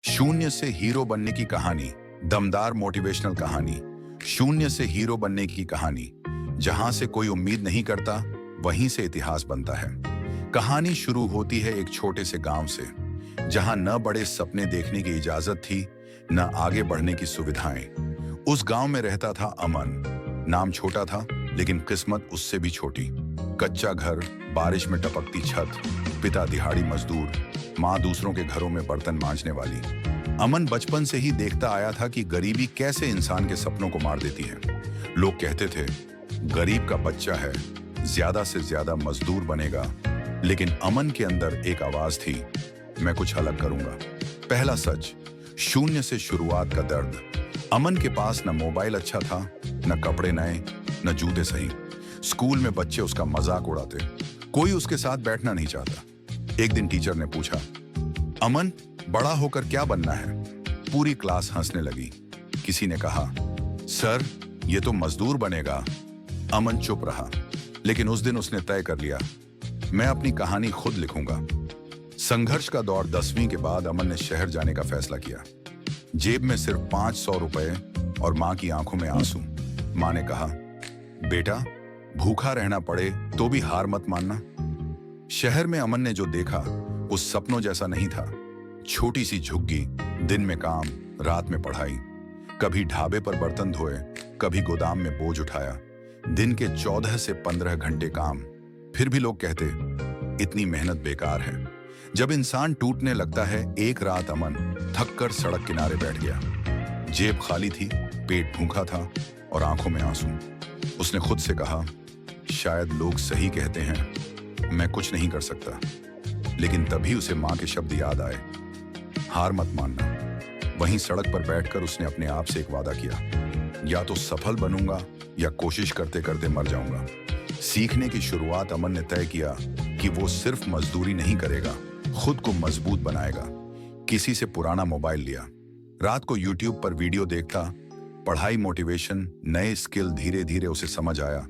शून्य से हीरो बनने की कहानी, दमदार मोटिवेशनल कहानी। शून्य से हीरो बनने की कहानी, जहां से कोई उम्मीद नहीं करता, वहीं से इतिहास बनता है। कहानी शुरू होती है एक छोटे से गांव से, जहां न बड़े सपने देखने की इजाजत थी, न आगे बढ़ने की सुविधाएं। उस गांव में रहता था अमन। नाम छोटा था, लेकिन किस्मत उससे भी छोटी। कच्चा घर, बारिश में टपकती छत, पिता दिहाड़ी मजदूर, माँ दूसरों के घरों में बर्तन मांजने वाली। अमन बचपन से ही देखता आया था कि गरीबी कैसे इंसान के सपनों को मार देती है। लोग कहते थे, गरीब का बच्चा है, ज्यादा से ज्यादा मजदूर बनेगा। लेकिन अमन के अंदर एक आवाज थी, मैं कुछ अलग करूंगा। पहला सच, शून्य से शुरुआत का दर्द। अमन के पास न मोबाइल अच्छा था, न कपड़े नए, न जूते सही। स्कूल में बच्चे उसका मजाक उड़ाते, कोई उसके साथ बैठना नहीं चाहता। एक दिन टीचर ने पूछा, अमन, बड़ा होकर क्या बनना है? पूरी क्लास हंसने लगी। किसी ने कहा, सर, ये तो मजदूर बनेगा। अमन चुप रहा, लेकिन उस दिन उसने तय कर लिया, मैं अपनी कहानी खुद लिखूंगा। संघर्ष का दौर 10वीं के बाद अमन ने शहर जाने का फैसला किया। जेब में सिर्फ 500 रुपए और मां की आंखों में आंसू। मां ने कहा, बेटा, भूखा रहना पड़े तो भी हार मत मानना। शहर में अमन ने जो देखा, उस सपनों जैसा नहीं था। छोटी सी झुग्गी, दिन में काम, रात में पढ़ाई। कभी ढाबे पर बर्तन धोए, कभी गोदाम में बोझ उठाया। दिन के 14 से 15 घंटे काम। फिर भी लोग कहते, इतनी मेहनत बेकार है। जब इंसान टूटने लगता है, एक रात अमन थक कर सड़क किनारे बैठ गया। जेब खाली थी, पेट भूखा था और आंखों में आंसू। उसने खुद से कहा, शायद लोग सही कहते हैं, मैं कुछ नहीं कर सकता। लेकिन तभी उसे मां के शब्द याद आए, हार मत मानना। वहीं सड़क पर बैठकर उसने अपने आप से एक वादा किया, या तो सफल बनूंगा या कोशिश करते करते मर जाऊंगा। सीखने की शुरुआत अमन ने तय किया कि वो सिर्फ मजदूरी नहीं करेगा, खुद को मजबूत बनाएगा। किसी से पुराना मोबाइल लिया, रात को यूट्यूब पर वीडियो देखता, पढ़ाई, मोटिवेशन, नए स्किल। धीरे धीरे उसे समझ आया,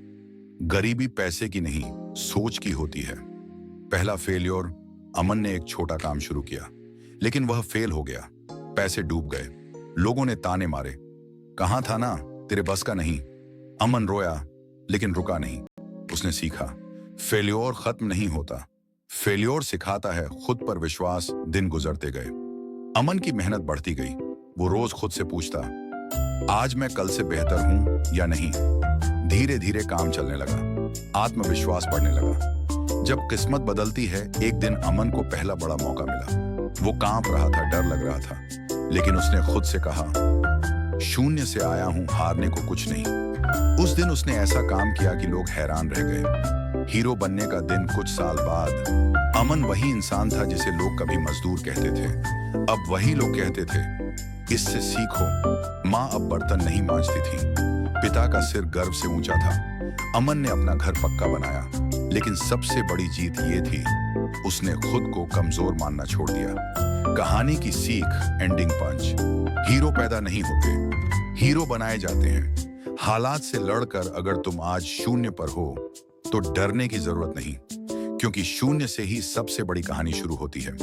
गरीबी पैसे की नहीं, सोच की होती है। पहला फेल्योर, अमन ने एक छोटा काम शुरू किया, लेकिन वह फेल हो गया। पैसे डूब गए। लोगों ने ताने मारे, कहां था ना, तेरे बस का नहीं। अमन रोया, लेकिन रुका नहीं। उसने सीखा, फेल्योर खत्म नहीं होता, फेल्योर सिखाता है खुद पर विश्वास। दिन गुजरते गए, अमन की मेहनत बढ़ती गई। वो रोज खुद से पूछता, आज मैं कल से बेहतर हूं या नहीं। धीरे धीरे काम चलने लगा, आत्मविश्वास बढ़ने लगा। जब किस्मत बदलती है, एक दिन अमन को पहला बड़ा मौका मिला। वो कांप रहा था, डर लग रहा था, लेकिन उसने खुद से कहा, शून्य से आया हूं, हारने को कुछ नहीं। उस दिन उसने ऐसा काम किया कि लोग हैरान रह गए। हीरो बनने का दिन कुछ साल बाद। अमन वही इंसान था जिसे लोग कभी मजदूर कहते थे, अब वही लोग कहते थे, इससे सीखो। माँ अब बर्तन नहीं मांजती थी, पिता का सिर गर्व से ऊंचा था। अमन ने अपना घर पक्का बनाया, लेकिन सबसे बड़ी जीत ये थी, उसने खुद को कमजोर मानना छोड़ दिया। कहानी की सीख, एंडिंग पंच। हीरो पैदा नहीं होते, हीरो बनाए जाते हैं। हालात से लड़कर अगर तुम आज शून्य पर हो, तो डरने की जरूरत नहीं, क्योंकि शून्य से ही सबसे बड़ी कहानी शुरू होती है।